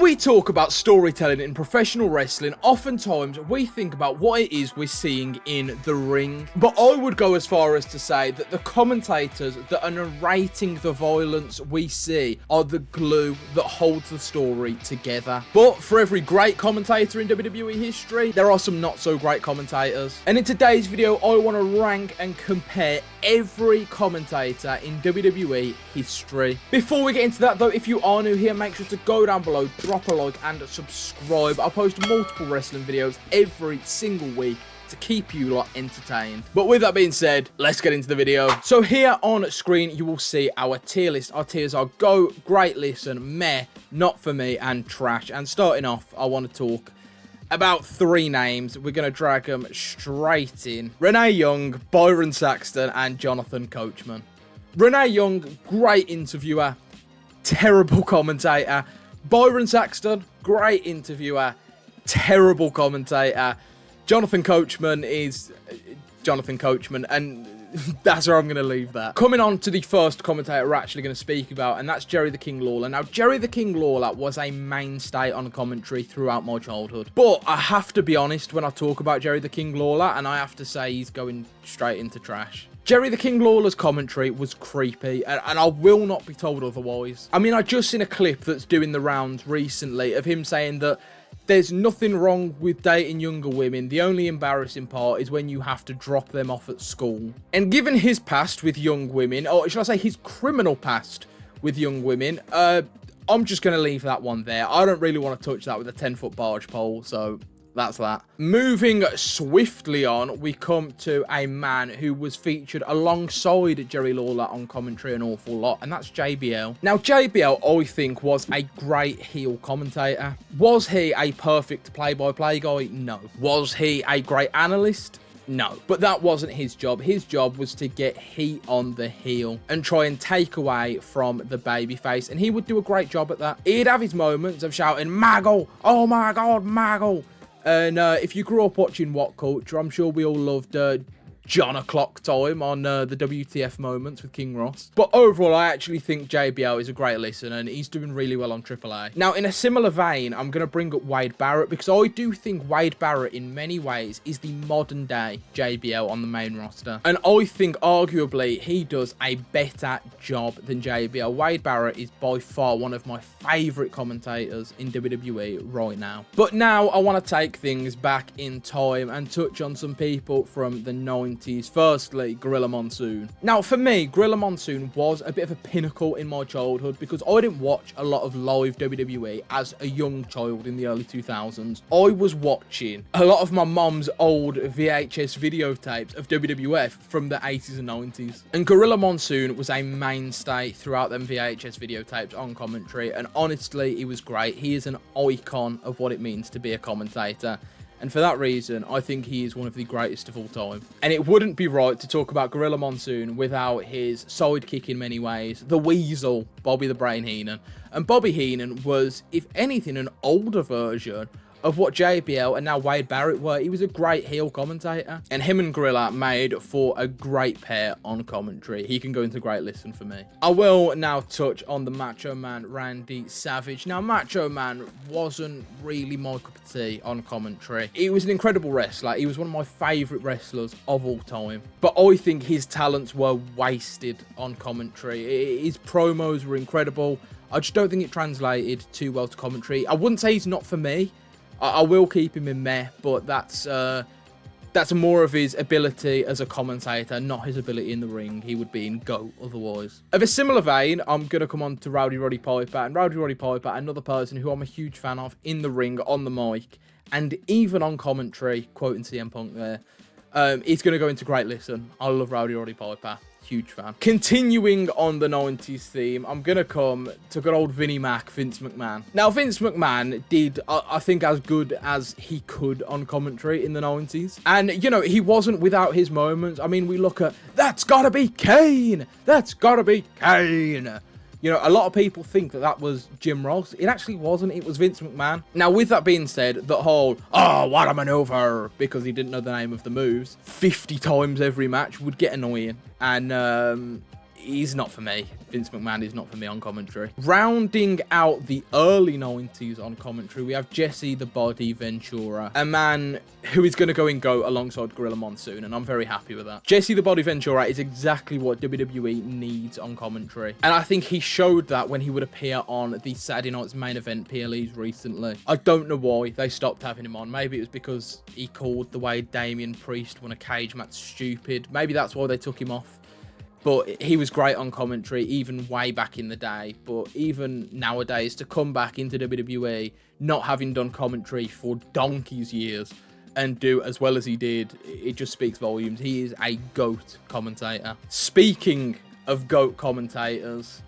we talk about storytelling in professional wrestling, oftentimes we think about what it is we're seeing in the ring. But I would go as far as to say that the commentators that are narrating the violence we see are the glue that holds the story together. But for every great commentator in WWE history, there are some not so great commentators. And in today's video, I want to rank and compare every commentator in WWE history. Before we get into that though, if you are new here, make sure to go down below, drop a like and subscribe. I post multiple wrestling videos every single week to keep you lot entertained. But with that being said, let's get into the video. So here on screen, you will see our tier list. Our tiers are go, great listen, meh, not for me, and trash. And starting off, I want to talk about three names. We're going to drag them straight in. Renee Young, Byron Saxton, and Jonathan Coachman. Renee Young, great interviewer, terrible commentator. Byron Saxton, great interviewer, terrible commentator. Jonathan Coachman is Jonathan Coachman, and that's where I'm going to leave that. Coming on to the first commentator we're actually going to speak about, and that's Jerry the King Lawler. Now, Jerry the King Lawler was a mainstay on commentary throughout my childhood. But I have to be honest when I talk about Jerry the King Lawler, and I have to say he's going straight into trash. Jerry the King Lawler's commentary was creepy, and I will not be told otherwise. I mean, I just seen a clip that's doing the rounds recently of him saying that there's nothing wrong with dating younger women. The only embarrassing part is when you have to drop them off at school. And given his past with young women, or should I say his criminal past with young women, I'm just going to leave that one there. I don't really want to touch that with a 10-foot barge pole, so that's that. Moving swiftly on, we come to a man who was featured alongside Jerry Lawler on commentary an awful lot, and that's JBL. Now, JBL, I think, was a great heel commentator. Was he a perfect play-by-play guy? No. Was he a great analyst? No. But that wasn't his job. His job was to get heat on the heel and try and take away from the babyface, and he would do a great job at that. He'd have his moments of shouting, "Maggle! Oh my God, Maggle!" And if you grew up watching What Culture, I'm sure we all loved John O'Clock Time on the WTF moments with King Ross. But overall, I actually think JBL is a great listener, and he's doing really well on AAA. Now, in a similar vein, I'm going to bring up Wade Barrett, because I do think Wade Barrett, in many ways, is the modern-day JBL on the main roster. And I think, arguably, he does a better job than JBL. Wade Barrett is by far one of my favourite commentators in WWE right now. But now, I want to take things back in time and touch on some people from the 90s. Firstly, Gorilla Monsoon. Now, for me, Gorilla Monsoon was a bit of a pinnacle in my childhood because I didn't watch a lot of live WWE as a young child in the early 2000s. I was watching a lot of my mom's old VHS videotapes of WWF from the 80s and 90s. And Gorilla Monsoon was a mainstay throughout them VHS videotapes on commentary, and honestly, he was great. He is an icon of what it means to be a commentator. And for that reason, I think he is one of the greatest of all time. And it wouldn't be right to talk about Gorilla Monsoon without his sidekick in many ways, the Weasel, Bobby the Brain Heenan. And Bobby Heenan was, if anything, an older version of what JBL and now Wade Barrett were. He was a great heel commentator. And him and Gorilla made for a great pair on commentary. He can go into great listen for me. I will now touch on the Macho Man, Randy Savage. Now, Macho Man wasn't really my cup of tea on commentary. He was an incredible wrestler. He was one of my favourite wrestlers of all time. But I think his talents were wasted on commentary. His promos were incredible. I just don't think it translated too well to commentary. I wouldn't say he's not for me. I will keep him in meh, but that's more of his ability as a commentator, not his ability in the ring. He would be in GOAT otherwise. Of a similar vein, I'm going to come on to Rowdy Roddy Piper. And Rowdy Roddy Piper, another person who I'm a huge fan of in the ring, on the mic, and even on commentary, quoting CM Punk there, he's going to go into great listen. I love Rowdy Roddy Piper. Huge fan. Continuing on the 90s theme, I'm going to come to good old Vinnie Mac, Vince McMahon. Now, Vince McMahon did, I think, as good as he could on commentary in the 90s. And, you know, he wasn't without his moments. I mean, we look at, that's gotta be Kane! That's gotta be Kane! You know, a lot of people think that that was Jim Ross. It actually wasn't. It was Vince McMahon. Now, with that being said, the whole, oh, what a maneuver, because he didn't know the name of the moves, 50 times every match would get annoying. And he's not for me. Vince McMahon is not for me on commentary. Rounding out the early 90s on commentary, we have Jesse the Body Ventura, a man who is going to go in GOAT alongside Gorilla Monsoon, and I'm very happy with that. Jesse the Body Ventura is exactly what WWE needs on commentary, and I think he showed that when he would appear on the Saturday Night's Main Event PLEs recently. I don't know why they stopped having him on. Maybe it was because he called the way Damian Priest won a cage match stupid. Maybe that's why they took him off. But he was great on commentary, even way back in the day. But even nowadays, to come back into WWE, not having done commentary for donkey's years, and do as well as he did, it just speaks volumes. He is a GOAT commentator. Speaking of GOAT commentators,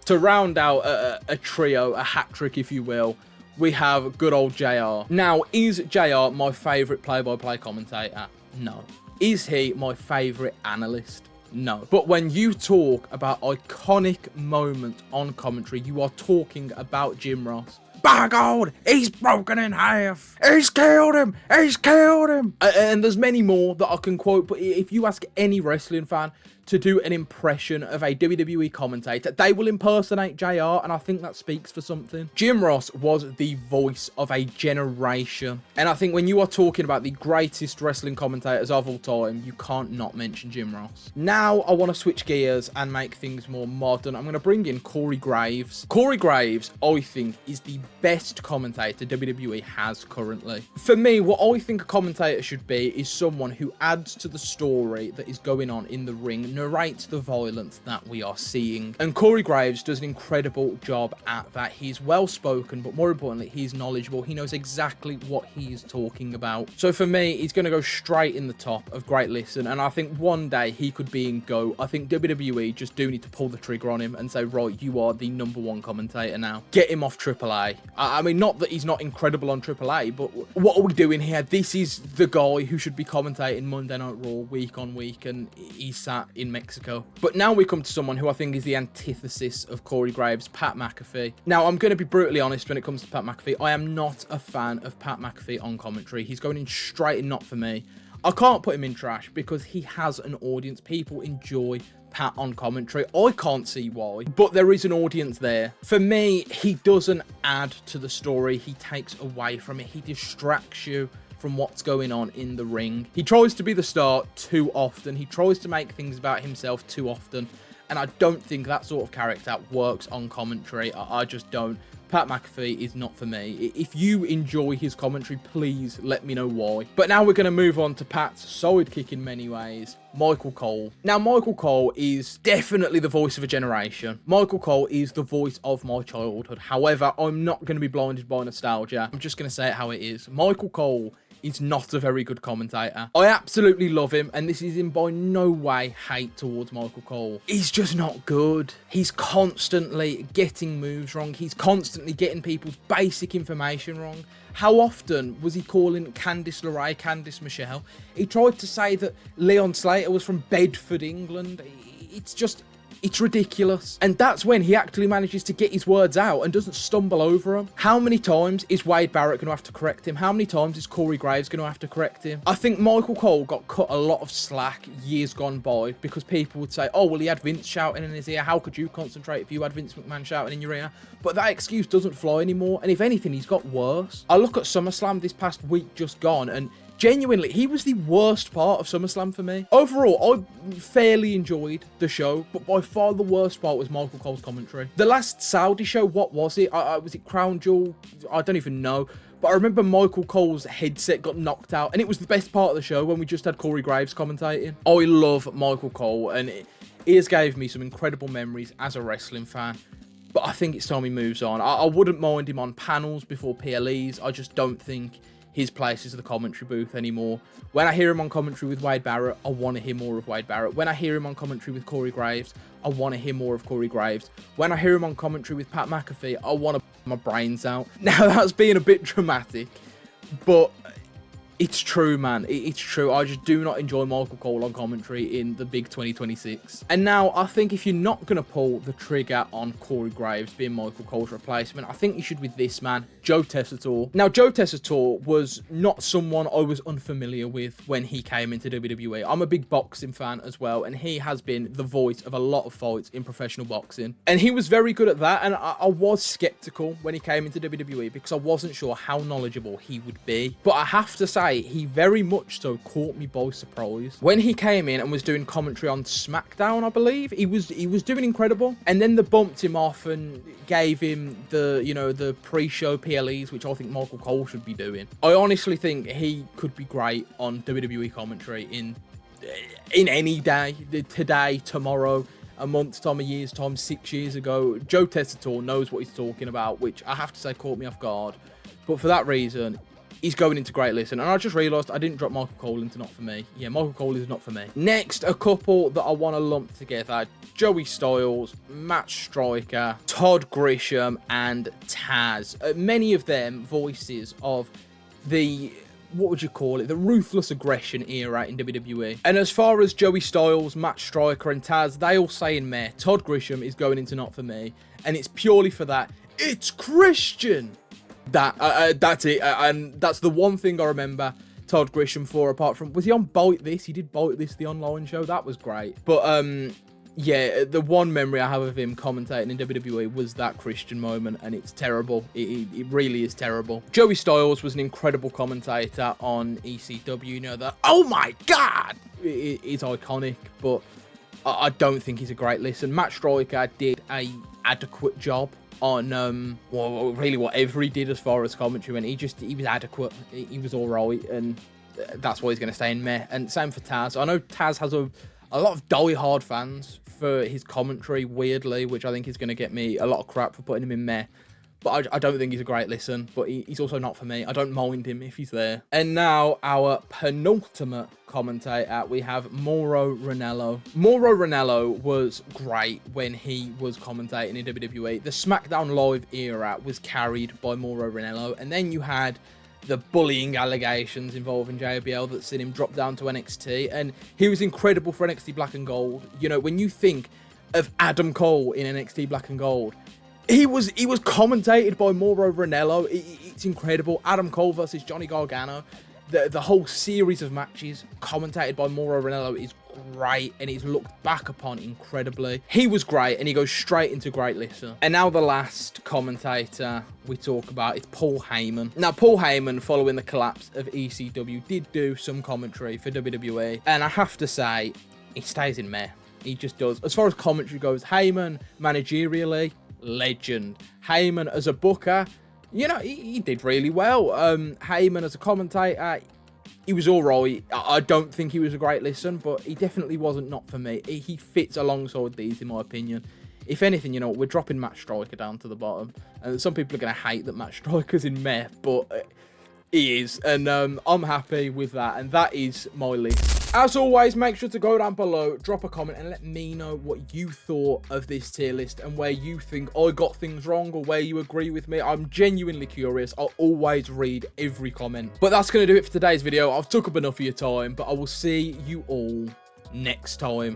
to round out a trio, a hat trick, if you will, we have good old JR. Now, is JR my favourite play-by-play commentator? No. Is he my favourite analyst? No. But when you talk about iconic moments on commentary, you are talking about Jim Ross. By God, he's broken in half. He's killed him. He's killed him. And there's many more that I can quote, but if you ask any wrestling fan to do an impression of a WWE commentator, they will impersonate JR, and I think that speaks for something. Jim Ross was the voice of a generation, and I think when you are talking about the greatest wrestling commentators of all time, you can't not mention Jim Ross. Now I want to switch gears and make things more modern. I'm going to bring in Corey Graves. Corey Graves, I think, is the best commentator WWE has currently. For me, what I think a commentator should be is someone who adds to the story that is going on in the ring, narrates the violence that we are seeing. And Corey Graves does an incredible job at that. He's well spoken, but more importantly, he's knowledgeable. He knows exactly what he is talking about. So for me, he's going to go straight in the top of Great Listen, and I think one day he could be in GOAT. I think WWE just do need to pull the trigger on him and say, right, you are the #1 commentator now. Get him off AAA. I mean, not that he's not incredible on AAA, but what are we doing here? This is the guy who should be commentating Monday Night Raw week on week, and he's sat in Mexico. But now we come to someone who I think is the antithesis of Corey Graves, Pat McAfee. Now, I'm going to be brutally honest when it comes to Pat McAfee. I am not a fan of Pat McAfee on commentary. He's going in straight and not for me. I can't put him in trash because he has an audience. People enjoy Pat on commentary. I can't see why, but there is an audience there. For me, he doesn't add to the story. He takes away from it. He distracts you from what's going on in the ring. He tries to be the star too often. He tries to make things about himself too often. And I don't think that sort of character works on commentary. I just don't. Pat McAfee is not for me. If you enjoy his commentary, please let me know why. But now we're going to move on to Pat's sidekick in many ways, Michael Cole. Now, Michael Cole is definitely the voice of a generation. Michael Cole is the voice of my childhood. However, I'm not going to be blinded by nostalgia. I'm just going to say it how it is. Michael Cole is not a very good commentator. I absolutely love him, and this is in by no way hate towards Michael Cole. He's just not good. He's constantly getting moves wrong. He's constantly getting people's basic information wrong. How often was he calling Candice LeRae Candice Michelle? He tried to say that Leon Slater was from Bedford, England. It's ridiculous. And that's when he actually manages to get his words out and doesn't stumble over them. How many times is Wade Barrett going to have to correct him? How many times is Corey Graves going to have to correct him? I think Michael Cole got cut a lot of slack years gone by because people would say, oh, well, he had Vince shouting in his ear. How could you concentrate if you had Vince McMahon shouting in your ear? But that excuse doesn't fly anymore. And if anything, he's got worse. I look at SummerSlam this past week just gone, and genuinely, he was the worst part of SummerSlam for me. Overall, I fairly enjoyed the show, but by far the worst part was Michael Cole's commentary. The last Saudi show, what was it? Was it Crown Jewel? I don't even know. But I remember Michael Cole's headset got knocked out, and it was the best part of the show when we just had Corey Graves commentating. I love Michael Cole, and he has gave me some incredible memories as a wrestling fan. But I think it's time he moves on. I wouldn't mind him on panels before PLEs. I just don't think his place is the commentary booth anymore. When I hear him on commentary with Wade Barrett, I want to hear more of Wade Barrett. When I hear him on commentary with Corey Graves, I want to hear more of Corey Graves. When I hear him on commentary with Pat McAfee, I want to my brains out. Now, that's being a bit dramatic, but It's true, man. It's true. I just do not enjoy Michael Cole on commentary in the big 2026. And now, I think if you're not going to pull the trigger on Corey Graves being Michael Cole's replacement, I think you should with this man, Joe Tessitore. Now, Joe Tessitore was not someone I was unfamiliar with when he came into WWE. I'm a big boxing fan as well, and he has been the voice of a lot of fights in professional boxing. And he was very good at that, and I was skeptical when he came into WWE because I wasn't sure how knowledgeable he would be. But I have to say, he very much so caught me by surprise. When he came in and was doing commentary on SmackDown, I believe, he was doing incredible. And then they bumped him off and gave him the, you know, the pre-show PLEs, which I think Michael Cole should be doing. I honestly think he could be great on WWE commentary in any day, today, tomorrow, a month's time, a year's time, 6 years ago. Joe Tessitore knows what he's talking about, which I have to say caught me off guard. But for that reason, he's going into great listen. And I just realised I didn't drop Michael Cole into not for me. Yeah, Michael Cole is not for me. Next, a couple that I want to lump together. Joey Styles, Matt Striker, Todd Grisham, and Taz. Many of them voices of the, what would you call it, the ruthless aggression era in WWE. And as far as Joey Styles, Matt Striker, and Taz, they all say in meh. Todd Grisham is going into not for me. And it's purely for that. It's Christian. That's it, and that's the one thing I remember Todd Grisham for, apart from, was he on Bite This? He did Bite This, the online show. That was great. But yeah, the one memory I have of him commentating in WWE was that Christian moment, and it's terrible. It really is terrible. Joey Styles was an incredible commentator on ECW. You know that, oh my god, it's iconic, but I don't think he's a great listen. Matt Striker did a adequate job on well, really whatever he did as far as commentary went. He was adequate. He was all right, and that's why he's going to stay in meh. And same for Taz. I know Taz has a lot of die-hard fans for his commentary, weirdly, which I think is going to get me a lot of crap for putting him in meh. But I don't think he's a great listen, but he's also not for me. I don't mind him if he's there. And now our penultimate commentator, we have Mauro Ranallo. Mauro Ranallo was great when he was commentating in WWE. The SmackDown Live era was carried by Mauro Ranallo, and then you had the bullying allegations involving JBL that seen him drop down to NXT, and he was incredible for NXT Black and Gold. You know, when you think of Adam Cole in NXT Black and Gold, he was commentated by Mauro Ranallo. It's incredible. Adam Cole versus Johnny Gargano. The whole series of matches commentated by Mauro Ranallo is great, and he's looked back upon incredibly. He was great, and he goes straight into great listen. And now the last commentator we talk about is Paul Heyman. Now, Paul Heyman, following the collapse of ECW, did do some commentary for WWE, and I have to say, he stays in meh. He just does. As far as commentary goes, Heyman, managerially, legend. Heyman as a booker, you know, he did really well. Heyman as a commentator, he was all right. I don't think he was a great listen, but he definitely wasn't not for me. He fits alongside these, in my opinion. If anything, you know, we're dropping Matt Striker down to the bottom. And some people are going to hate that Matt Striker's in meh, but he is. And I'm happy with that. And that is my list. As always, make sure to go down below, drop a comment, and let me know what you thought of this tier list and where you think I got things wrong or where you agree with me. I'm genuinely curious. I'll always read every comment. But that's going to do it for today's video. I've took up enough of your time, but I will see you all next time.